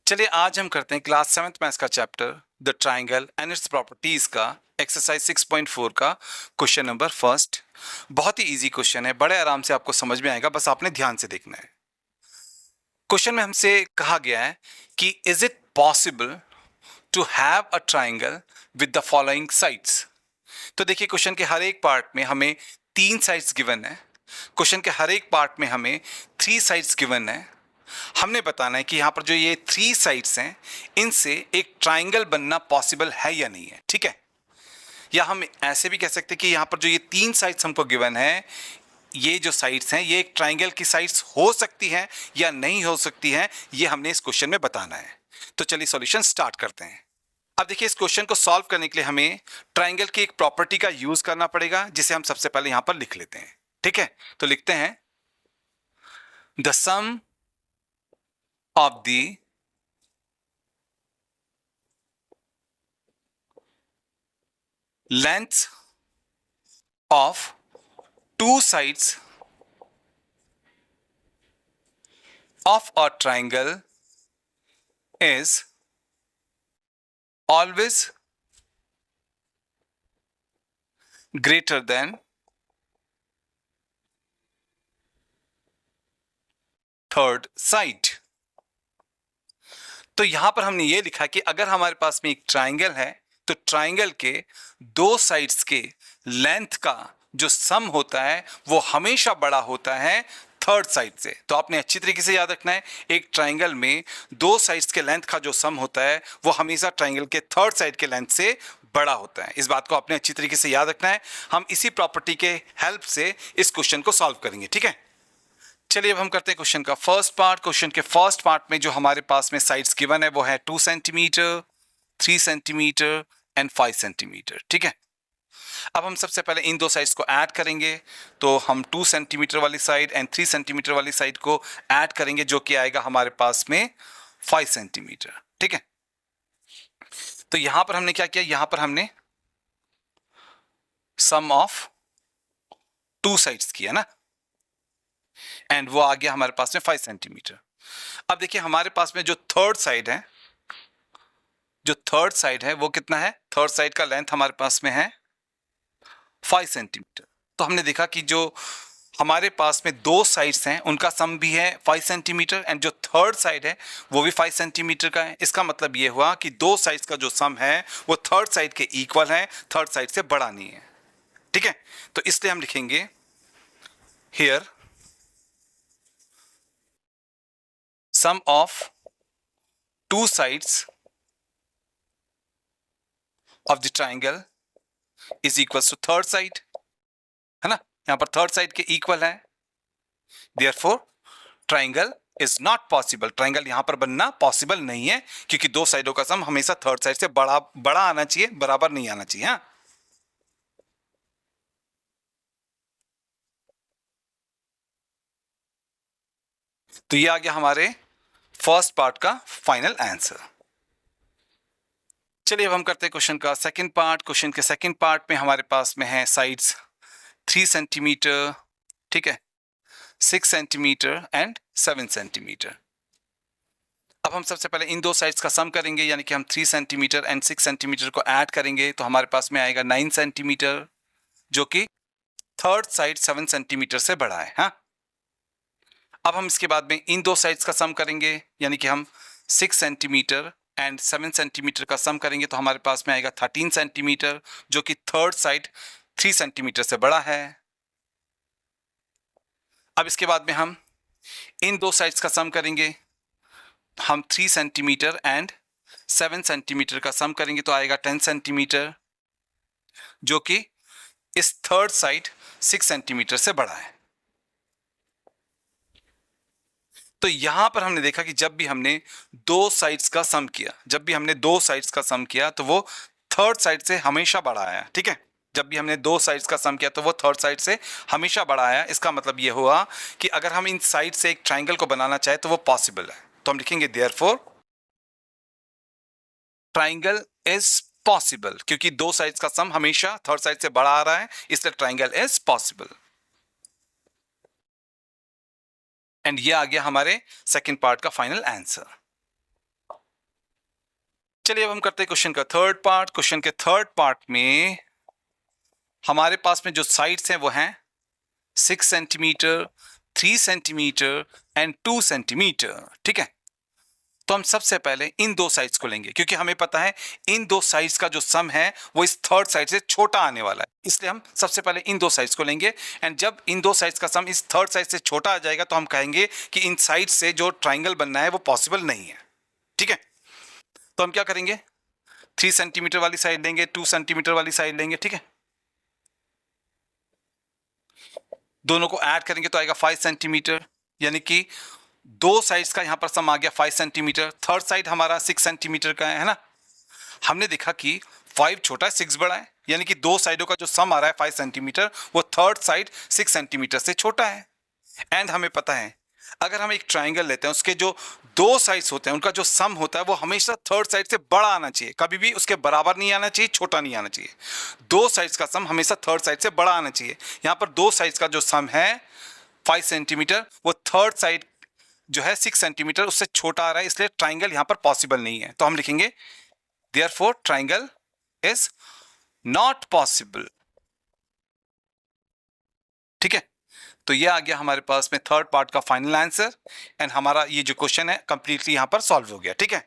चलिए आज हम करते हैं क्लास 7th मैथ्स का chapter the triangle and its properties का एक्सरसाइज 6.4 का क्वेश्चन नंबर फर्स्ट। बहुत ही इजी क्वेश्चन है, बड़े आराम से आपको समझ में आएगा, बस आपने ध्यान से देखना है। क्वेश्चन में हमसे कहा गया है कि is it possible to have a triangle with the following sides. तो देखिए क्वेश्चन के हर एक पार्ट में हमें 3 साइड्स गिवन है। क्वेश्चन के हर एक पार्ट में हमें 3 साइड्स गिवन है। हमने बताना है कि यहाँ पर जो ये 3 साइड्स हैं इनसे एक ट्राइंगल बनना पॉसिबल है या नहीं है, ठीक है। या हम ऐसे भी कह सकते हैं कि यहाँ पर जो ये 3 साइड्स हमको गिवन है, ये जो साइड्स हैं ये एक ट्राइंगल की साइड्स हो सकती हैं या नहीं हो सकती हैं, ये हमने इस क्वेश्चन में बताना है। तो चलिए सॉल्यूशन स्टार्ट करते हैं। अब देखिए इस क्वेश्चन को सॉल्व करने के लिए हमें ट्राइंगल की एक प्रॉपर्टी का यूज करना पड़ेगा, जिसे हम सबसे पहले यहां पर लिख लेते हैं, ठीक है। तो लिखते हैं the sum of the length of two sides of a triangle is always greater than third side। तो यहां पर हमने ये लिखा कि अगर हमारे पास में एक ट्राइंगल है तो ट्राइंगल के 2 साइड्स के लेंथ का जो सम होता है वो हमेशा बड़ा होता है थर्ड साइड से। तो आपने अच्छी तरीके से याद रखना है, एक ट्राइंगल में 2 साइड्स के लेंथ का जो सम होता है वो हमेशा ट्राइंगल के थर्ड साइड के लेंथ से बड़ा होता है। इस बात को आपने अच्छी तरीके से याद रखना है। हम इसी प्रॉपर्टी के हेल्प से इस क्वेश्चन को सॉल्व करेंगे, ठीक है। चलिए अब हम करते हैं क्वेश्चन का फर्स्ट पार्ट। क्वेश्चन के फर्स्ट पार्ट में जो हमारे पास में साइड्स गिवन है वो है 2 सेंटीमीटर, 3 सेंटीमीटर एंड 5 सेंटीमीटर, ठीक है। अब हम सबसे पहले इन 2 साइड्स को ऐड करेंगे। तो हम 2 सेंटीमीटर वाली साइड एंड 3 सेंटीमीटर वाली साइड को ऐड करेंगे, जो कि आएगा हमारे पास में 5 सेंटीमीटर, ठीक है। तो यहां पर हमने क्या किया, यहां पर हमने सम ऑफ 2 साइड्स किया ना, एंड वो आ गया हमारे पास में 5 सेंटीमीटर। अब देखिए हमारे पास में जो थर्ड साइड है, जो थर्ड साइड है वो कितना है, थर्ड साइड का लेंथ हमारे पास में है 5 सेंटीमीटर। तो हमने देखा कि जो हमारे पास में 2 साइड्स हैं उनका सम भी है 5 सेंटीमीटर एंड जो थर्ड साइड है वो भी 5 सेंटीमीटर का है। इसका मतलब ये हुआ कि 2 साइड्स का जो सम है वो थर्ड साइड के इक्वल है, थर्ड साइड से बड़ा नहीं है, ठीक है। तो इसलिए हम लिखेंगे here sum of 2 sides of the triangle is equals to third side, है ना। यहां पर थर्ड साइड के इक्वल है, therefore triangle is not possible। Triangle यहां पर बनना पॉसिबल नहीं है, क्योंकि 2 साइडों का सम हमेशा थर्ड साइड से बड़ा बड़ा आना चाहिए, बराबर नहीं आना चाहिए। हाँ, तो ये आ गया हमारे फर्स्ट पार्ट का फाइनल आंसर। चलिए अब हम करते हैं क्वेश्चन का सेकंड पार्ट। क्वेश्चन के सेकंड पार्ट में हमारे पास में है साइड्स 3 सेंटीमीटर, ठीक है, 6 सेंटीमीटर एंड 7 सेंटीमीटर। अब हम सबसे पहले इन 2 साइड्स का सम करेंगे, यानी कि हम 3 सेंटीमीटर एंड 6 सेंटीमीटर को ऐड करेंगे तो हमारे पास में आएगा 9 सेंटीमीटर, जो कि थर्ड साइड 7 सेंटीमीटर से बड़ा है। हाँ, अब हम इसके बाद में इन 2 साइड्स का सम करेंगे, यानी कि हम 6 सेंटीमीटर एंड 7 सेंटीमीटर का सम करेंगे तो हमारे पास में आएगा 13 सेंटीमीटर, जो कि थर्ड साइड 3 सेंटीमीटर से बड़ा है। अब इसके बाद में हम इन 2 साइड्स का सम करेंगे, हम 3 सेंटीमीटर एंड 7 सेंटीमीटर का सम करेंगे तो आएगा 10 सेंटीमीटर, जो कि इस थर्ड साइड 6 सेंटीमीटर से बड़ा है। तो यहां पर हमने देखा कि जब भी हमने 2 साइड्स का सम किया, जब भी हमने 2 साइड्स का सम किया तो वो थर्ड साइड से हमेशा बड़ा आया, ठीक है। जब भी हमने 2 साइड्स का सम किया तो वो थर्ड साइड से हमेशा बड़ा आया। इसका मतलब ये हुआ कि अगर हम इन साइड से एक ट्राइंगल को बनाना चाहे तो वो पॉसिबल है। तो हम लिखेंगे देयरफॉर ट्राइंगल इज पॉसिबल, क्योंकि 2 साइड्स का सम हमेशा थर्ड साइड से बड़ा आ रहा है, इसलिए ट्राइंगल इज पॉसिबल। एंड ये आ गया हमारे सेकंड पार्ट का फाइनल आंसर। चलिए अब हम करते हैं क्वेश्चन का थर्ड पार्ट। क्वेश्चन के थर्ड पार्ट में हमारे पास में जो साइड्स हैं वो हैं 6 सेंटीमीटर, 3 सेंटीमीटर एंड 2 सेंटीमीटर। ठीक है, तो हम सबसे पहले इन दो साइड्स को लेंगे क्योंकि हमें पता है इन दो साइड्स का जो सम है वो इस थर्ड साइड से छोटा आने वाला है, इसलिए हम सबसे पहले इन दो साइड्स को लेंगे। एंड जब इन दो साइड्स का सम इस थर्ड साइड से छोटा आ जाएगा तो हम कहेंगे कि इन साइड से जो ट्राइंगल बनना है वो पॉसिबल नहीं है। ठीक है, तो हम क्या करेंगे, 3 सेंटीमीटर वाली साइड लेंगे, 2 सेंटीमीटर वाली साइड लेंगे। ठीक है, दोनों को ऐड करेंगे तो आएगा 5 सेंटीमीटर, यानी कि दो साइड्स का यहां पर सम आ गया 5 सेंटीमीटर। थर्ड साइड हमारा 6 सेंटीमीटर का है ना। हमने देखा कि 5 छोटा है 6 बड़ा है, यानी कि दो साइडों का जो सम आ रहा है 5 सेंटीमीटर वो थर्ड साइड 6 सेंटीमीटर से छोटा है। एंड हमें पता है अगर हम एक ट्राइंगल लेते हैं उसके जो दो साइड्स होते हैं उनका जो सम होता है वो हमेशा थर्ड साइड से बड़ा आना चाहिए, कभी भी उसके बराबर नहीं आना चाहिए, छोटा नहीं आना चाहिए। दो साइड्स का सम हमेशा थर्ड साइड से बड़ा आना चाहिए। यहां पर दो साइड्स का जो सम है 5 सेंटीमीटर वो थर्ड साइड जो है 6 सेंटीमीटर उससे छोटा आ रहा है, इसलिए ट्राइंगल यहां पर पॉसिबल नहीं है। तो हम लिखेंगे therefore triangle is not possible. ठीक है, तो ये आ गया हमारे पास में थर्ड पार्ट का फाइनल आंसर एंड हमारा ये जो क्वेश्चन है कंप्लीटली यहां पर सॉल्व हो गया। ठीक है।